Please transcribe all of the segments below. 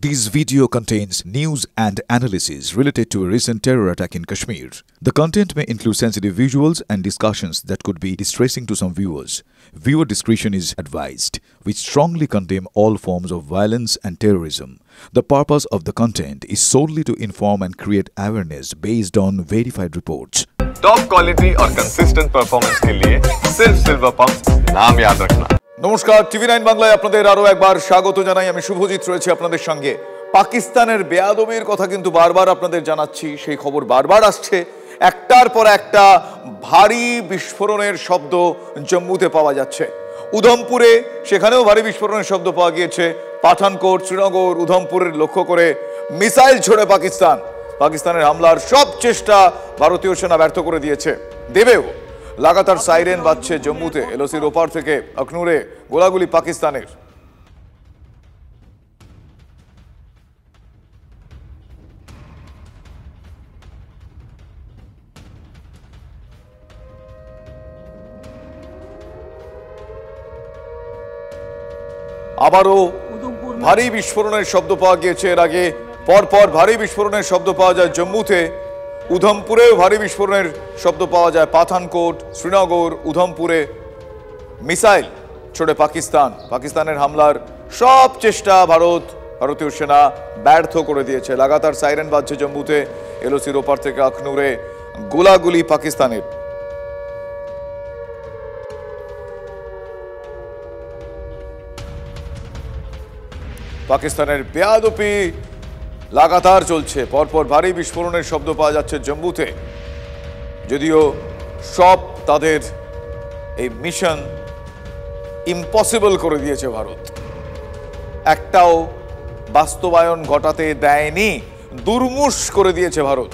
This video contains news and analysis related to a recent terror attack in Kashmir. The content may include sensitive visuals and discussions that could be distressing to some viewers. Viewer discretion is advised. We strongly condemn all forms of violence and terrorism. The purpose of the content is solely to inform and create awareness based on verified reports. Top quality और consistent performance के लिए सिर्फ silver pump नाम याद रखना। নমস্কার, টিভি9 বাংলায় আপনাদের আরো একবার স্বাগত জানাই। আমি শুভজিৎ রয়েছি আপনাদের সঙ্গে। পাকিস্তানের বেয়াদবির কথা কিন্তু বারবার আপনাদের জানাচ্ছি, সেই খবর বারবার আসছে। একটার পর একটা ভারী বিস্ফোরণের শব্দ জম্মুতে পাওয়া যাচ্ছে। উধমপুরে সেখানেও ভারী বিস্ফোরণের শব্দ পাওয়া গিয়েছে। পাঠানকোট, শ্রীনগর, উধমপুরের লক্ষ্য করে মিসাইল ছোড়ে পাকিস্তানের হামলার সব চেষ্টা ভারতীয় সেনা ব্যর্থ করে দিয়েছে। দেবেও লাগাতার সাইরেন বাজছে জম্মুতে। এলওসির ওপার থেকে আখনুরে গোলাগুলি পাকিস্তানের। আবারও ভারী বিস্ফোরণের শব্দ পাওয়া গিয়েছে। এর আগে পরপর ভারী বিস্ফোরণের শব্দ পাওয়া যায় জম্মুতে, উধমপুরেও ভারী বিস্ফোরণের শব্দ পাওয়া যায়। পাঠানকোট, শ্রীনগর, উধমপুরে মিসাইল ছোড়ে পাকিস্তানের হামলার সব চেষ্টা ভারতীয় সেনা ব্যর্থ করে দিয়েছে। লাগাতার সাইরেন বাজছে জম্মুতে। এলওসির ওপার থেকে আখনুরে গোলাগুলি পাকিস্তানের। পাকিস্তানের বেয়াদবি লাগাতার চলছে। পরপর ভারী বিস্ফোরণের শব্দ পাওয়া যাচ্ছে জম্মুতে। যদিও সব তাদের এই মিশন ইম্পসিবল করে দিয়েছে ভারত, একটাও বাস্তবায়ন ঘটাতে দেয়নি, দুর্মুষ করে দিয়েছে ভারত।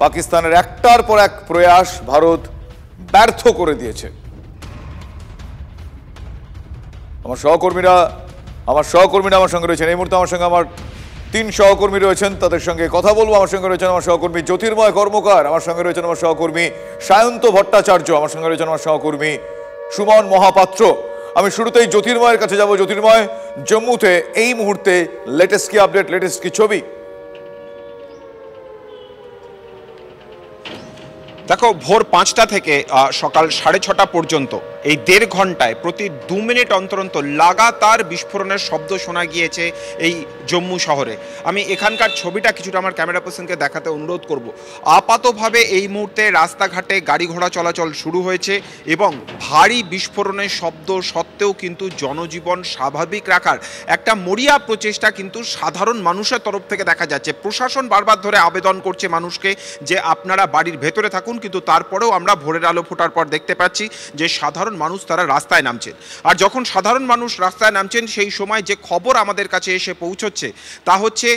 পাকিস্তানের একটার পর এক প্রয়াস ভারত ব্যর্থ করে দিয়েছে। আমার সহকর্মীরা আমার সঙ্গে রয়েছেন। এই মুহূর্তে আমার সঙ্গে আমার 3 সহকর্মী রয়েছেন, তাদের সঙ্গে কথা বলবো। আমার সঙ্গে রয়েছেন আমার সহকর্মী জ্যোতির্ময় কর্মকার, আমার সঙ্গে রয়েছেন আমার সহকর্মী সায়ন্ত ভট্টাচার্য, আমার সঙ্গে রয়েছেন আমার সহকর্মী সুমন মহাপাত্র। আমি শুরুতেই জ্যোতির্ময়ের কাছে যাব। জ্যোতির্ময়, জম্মুতে এই মুহূর্তে লেটেস্ট কি আপডেট, লেটেস্ট কি ছবি? দেখো, ভোর 5টা থেকে সকাল 6:30 পর্যন্ত এই 1.5 ঘন্টায় প্রতি 2 মিনিট অন্তর অন্তর লাগাতার বিস্ফোরণের শব্দ শোনা গিয়েছে এই জম্মু শহরে। আমি এখানকার ছবিটা কিছুটা আমার ক্যামেরা পার্সনকে দেখাতে অনুরোধ করব। আপাতভাবে এই মুহূর্তে রাস্তাঘাটে গাড়ি ঘোড়া চলাচল শুরু হয়েছে এবং ভারী বিস্ফোরণের শব্দ সত্ত্বেও কিন্তু জনজীবন স্বাভাবিক রাখার একটা মরিয়া প্রচেষ্টা কিন্তু সাধারণ মানুষের তরফ থেকে দেখা যাচ্ছে। প্রশাসন বারবার ধরে আবেদন করছে মানুষকে যে আপনারা বাড়ির ভেতরে থাকুন, কিন্তু তারপরেও আমরা ভোরের আলো ফোটার পর দেখতে পাচ্ছি যে সাধারণ মানুষ তারা রাস্তায় নামছেন। আর যখন সাধারণ মানুষ রাস্তায় নামছেন সেই সময় যে খবর আমাদের কাছে এসে পৌঁছচ্ছে তা হচ্ছে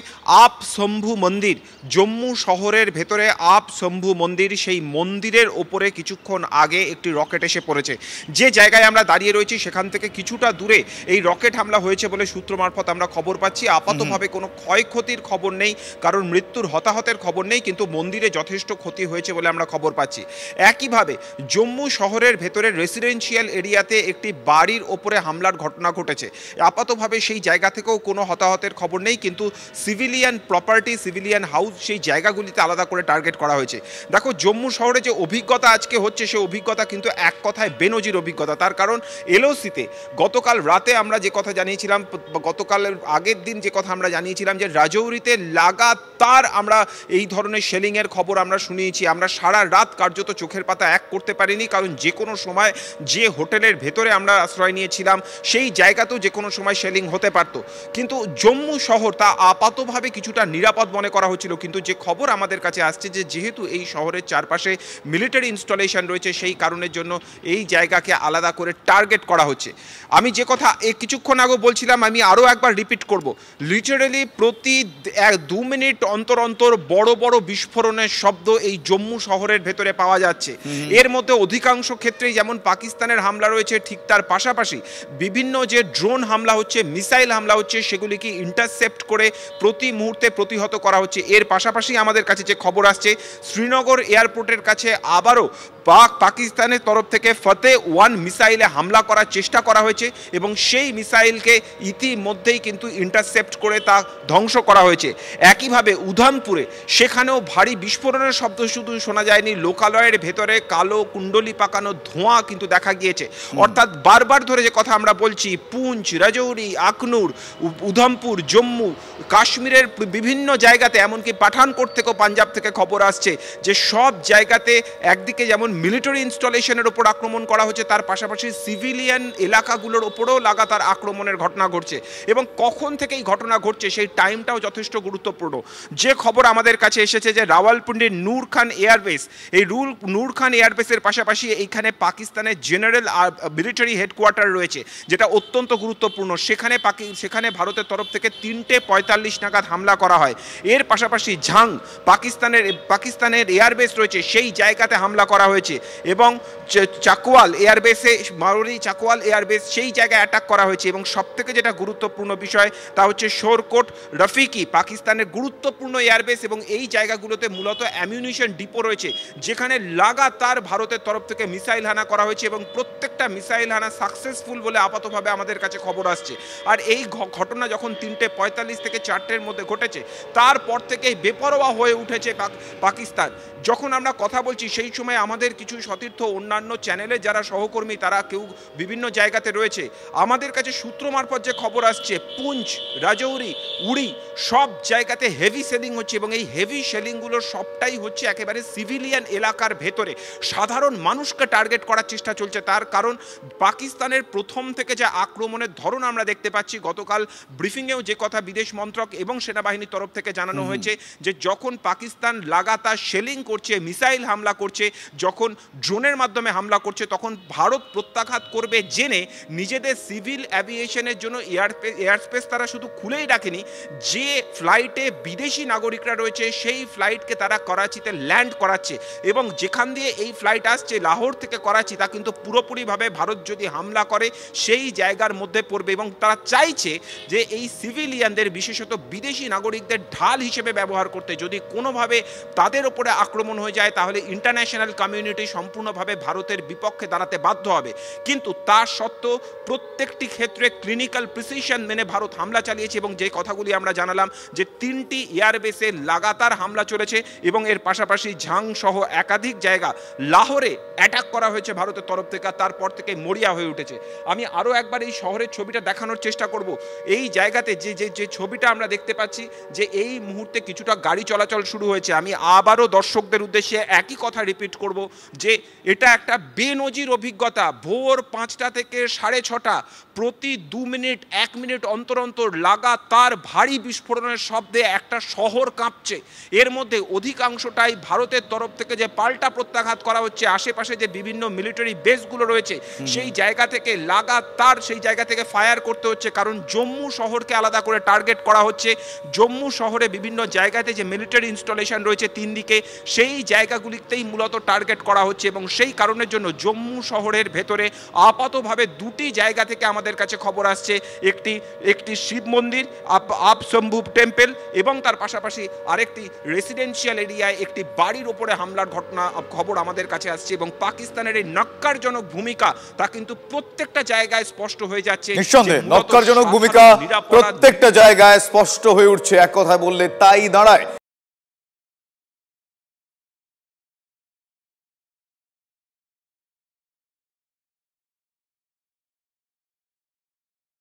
আপ শম্ভু মন্দির, জম্মু শহরের ভেতরে আপ শম্ভু মন্দির, সেই মন্দিরের ওপরে কিছুক্ষণ আগে একটি রকেট এসে পড়েছে। যে জায়গায় আমরা দাঁড়িয়ে রয়েছি সেখান থেকে কিছুটা দূরে এই রকেট হামলা হয়েছে বলে সূত্র মারফত আমরা খবর পাচ্ছি। আপাতভাবে কোনো ক্ষয়ক্ষতির খবর নেই, কারণ মৃত্যুর হতাহতের খবর নেই, কিন্তু মন্দিরে যথেষ্ট ক্ষতি হয়েছে বলে আমরা খবর পাচ্ছি। একইভাবে জম্মু শহরের ভেতরে রেসিডেন্সিয়াল এরিয়াতে একটি বাড়ির ওপরে হামলার ঘটনা ঘটেছে। আপাতভাবে সেই জায়গা থেকেও কোনো হতাহতের খবর নেই, কিন্তু সিভিলিয়ান প্রপার্টি, সিভিলিয়ান হাউস, সেই জায়গাগুলিতে আলাদা করে টার্গেট করা হয়েছে। দেখো, জম্মু শহরে যে অভিজ্ঞতা আজকে হচ্ছে সে অভিজ্ঞতা কিন্তু এক কথায় বেনজির অভিজ্ঞতা। তার কারণ এলওসিতে গতকাল রাতে আমরা যে কথা জানিয়েছিলাম, গতকালের আগের দিন যে কথা আমরা জানিয়েছিলাম যে রাজৌরিতে লাগাতার আমরা এই ধরনের শেলিংয়ের খবর আমরা শুনিয়েছি। আমরা সারা রাত কার্যত চোখের পাতা এক করতে পারিনি, কারণ যে কোনো সময় যে হোটেলের ভেতরে আমরা আশ্রয় নিয়েছিলাম সেই জায়গাতেও যে কোনো সময় শেলিং হতে পারত। কিন্তু জম্মু শহর তা আপাতভাবে কিছুটা নিরাপদ মনে করা হচ্ছিল। কিন্তু যে খবর আমাদের কাছে আসছে যে যেহেতু এই শহরের চারপাশে মিলিটারি ইনস্টলেশন রয়েছে, সেই কারণের জন্য এই জায়গাকে আলাদা করে টার্গেট করা হচ্ছে। আমি যে কথা কিছুক্ষণ আগে বলছিলাম আমি আরও একবার রিপিট করব। লিটারেলি প্রতি 2 মিনিট অন্তর অন্তর বড় বড় বিস্ফোরণের শব্দ এই জম্মু শহরের ভেতরে পাওয়া যাচ্ছে। এর মধ্যে অধিকাংশ ক্ষেত্রেই যেমন পাকিস্তানের হামলা রয়েছে, ঠিক তার পাশাপাশি বিভিন্ন যে ড্রোন হামলা হচ্ছে, মিসাইল হামলা হচ্ছে, সেগুলিকে ইন্টারসেপ্ট করে প্রতি মুহূর্তে প্রতিহত করা হচ্ছে। এর পাশাপাশি আমাদের কাছে যে খবর আসছে, শ্রীনগর এয়ারপোর্টের কাছে আবারও পাকিস্তানের তরফ থেকে ফতে-1 মিসাইলে হামলা করার চেষ্টা করা হয়েছে এবং সেই মিসাইলকে ইতিমধ্যেই কিন্তু ইন্টারসেপ্ট করে তা ধ্বংস করা হয়েছে। একইভাবে উধামপুরে সেখানেও ভারী বিস্ফোরণের শব্দ শুধু শোনা যায়নি, লোকালয়ের ভেতরে কালো কুণ্ডলি পাকানো ধোঁয়া কিন্তু দেখা গিয়েছে। অর্থাৎ বারবার ধরে যে কথা আমরা বলছি, পুঞ্চ, রাজৌরি, আখনুর, উধামপুর, জম্মু, কাশ্মীরের বিভিন্ন জায়গাতে, এমনকি পাঠানকোট থেকেও পাঞ্জাব থেকে খবর আসছে যে সব জায়গাতে একদিকে যেমন মিলিটারি ইনস্টলেশনের ওপর আক্রমণ করা হচ্ছে, তার পাশাপাশি সিভিলিয়ান এলাকাগুলোর ওপরেও লাগাতার আক্রমণের ঘটনা ঘটছে। এবং কখন থেকে এই ঘটনা ঘটছে সেই টাইমটাও যথেষ্ট গুরুত্বপূর্ণ। যে খবর আমাদের কাছে এসেছে যে রাওয়ালপিন্ডির নূর খান এয়ারবেস, এই নূর খান এয়ারবেসের পাশাপাশি এইখানে পাকিস্তানের জেনারেল মিলিটারি হেডকোয়ার্টার রয়েছে, যেটা অত্যন্ত গুরুত্বপূর্ণ। সেখানে ভারতের তরফ থেকে 3:45 নাগাদ হামলা করা হয়। এর পাশাপাশি ঝাং, পাকিস্তানের এয়ারবেস রয়েছে, সেই জায়গাতে হামলা করা হয়েছে। এবং চাকওয়াল এয়ারবেসে, মারোরি চাকওয়াল এয়ারবেস, সেই জায়গায় অ্যাটাক করা হয়েছে। এবং সবথেকে যেটা গুরুত্বপূর্ণ বিষয় তা হচ্ছে শোরকোট রফিকি, পাকিস্তানের গুরুত্বপূর্ণ এয়ারবেস, এবং এই জায়গাগুলোতে মূলত অ্যামিউনিশন ডিপো রয়েছে, যেখানে লাগাতার ভারতের তরফ থেকে মিসাইল হানা করা হয়েছে এবং প্রত্যেকটা মিসাইল হানা সাকসেসফুল বলে আপাতভাবে আমাদের কাছে খবর আসছে। আর এই ঘটনা যখন 3:45 থেকে 4টের মধ্যে ঘটেছে, তারপর থেকেই বেপরোয়া হয়ে উঠেছে পাকিস্তান। যখন আমরা কথা বলছি সেই সময় আমাদের কিছু সতীর্থ অন্যান্য চ্যানেলে যারা সহকর্মী, তারা কেউ বিভিন্ন জায়গাতে রয়েছে, আমাদের কাছে সূত্র মারফত যে খবর আসছে, পুঞ্চ, রাজৌরি, উড়ি সব জায়গাতে হেভি সেলিং হচ্ছে এবং এই হেভি সেলিংগুলো সবটাই হচ্ছে একেবারে সিভিলিয়ান এলাকার ভেতরে। সাধারণ মানুষকে টার্গেট করার চেষ্টা চলছে। তার কারণ পাকিস্তানের প্রথম থেকে যে আক্রমণের ধরন আমরা দেখতে পাচ্ছি, গতকাল ব্রিফিংয়েও যে কথা বিদেশ মন্ত্রক এবং সেনাবাহিনীর তরফ থেকে জানানো হয়েছে যে যখন পাকিস্তান লাগাতার শেলিং করছে, মিসাইল হামলা করছে, যখন ড্রোনের মাধ্যমে হামলা করছে, তখন ভারত প্রত্যাঘাত করবে জেনে নিজেদের সিভিল অ্যাভিয়েশনের জন্য এয়ারস্পেস তারা শুধু খুলেই রাখেনি, যে ফ্লাইটে বিদেশি নাগরিকরা রয়েছে সেই ফ্লাইটকে তারা করাচিতে ল্যান্ড করাচ্ছে। এবং যেখান দিয়ে এই ফ্লাইট আসছে লাহোর থেকে করাচি, তা কিন্তু পুরোপুরিভাবে ভারত যদি হামলা করে সেই জায়গার মধ্যে পড়বে। এবং তারা চাইছে যে এই সিভিলিয়ানদের, বিশেষত বিদেশি নাগরিকদের ঢাল হিসেবে ব্যবহার করতে। যদি কোনোভাবে তাদের ওপরে আক্রমণ হয়ে যায় তাহলে ইন্টারন্যাশনাল কমিউনিটি সম্পূর্ণভাবে ভারতের বিপক্ষে দাঁড়াতে বাধ্য হবে। কিন্তু তার সত্ত্বেও প্রত্যেকটি ক্ষেত্রে ক্লিনিক্যাল প্রিসিশন মেনে ভারত হামলা চালিয়েছে। এবং যে কথাগুলি আমরা জানালাম যে 3টি এয়ারবেসে লাগাতার হামলা চলেছে এবং এর পাশাপাশি ঝাং সহ একাধিক জায়গা, লাহোরে অ্যাটাক করা হয়েছে ভারতের তরফ থেকে, তারপর থেকে মরিয়া হয়ে উঠেছে। আমি আরও একবার এই শহরের ছবিটা দেখানোর চেষ্টা করব। এই জায়গাতে যে ছবিটা আমরা দেখতে পাচ্ছি যে এই মুহূর্তে কিছুটা গাড়ি চলাচল শুরু হয়েছে। আমি আবারও দর্শকদের উদ্দেশ্যে একই কথা রিপিট করব যে এটা একটা বেনজির অভিজ্ঞতা। ভোর 5টা থেকে 6:30 প্রতি 2 মিনিট 1 মিনিট অন্তর অন্তর লাগাতার ভারী বিস্ফোরণের শব্দে একটা শহর কাঁপছে। এর মধ্যে অধিকাংশটাই ভারতের তরফ থেকে যে পাল্টা প্রত্যাঘাত করা হচ্ছে, আশেপাশে যে বিভিন্ন মিলিটারি বেসগুলো রয়েছে সেই জায়গা থেকে লাগাতার সেই জায়গা থেকে ফায়ার করতে হচ্ছে। কারণ জম্মু শহরকে আলাদা করে টার্গেট করা হচ্ছে। জম্মু শহরে বিভিন্ন জায়গাতে যে মিলিটারি ইনস্টলেশন রয়েছে 3 দিকে, সেই জায়গাগুলিতেই মূলত টার্গেট করা হচ্ছে। এবং সেই কারণের জন্য জম্মু শহরের ভেতরে আপাতভাবে 2টি জায়গা থেকে আমাদের কাছে খবর আসছে, একটি শিব মন্দির আপশম্ভু টেম্পল এবং তার পাশাপাশি আরেকটি রেসিডেন্সিয়াল এরিয়ায় একটি বাড়ির ওপরে হামলার খবর আমাদের কাছে আসছে। এবং পাকিস্তানের এই নক্কারজনক ভূমিকা তা কিন্তু প্রত্যেকটা জায়গায় স্পষ্ট হয়ে যাচ্ছে। নিঃসন্দেহে নক্কারজনক ভূমিকা প্রত্যেকটা জায়গায় স্পষ্ট হয়ে উঠছে, এক কথায় বললে তাই দাঁড়ায়।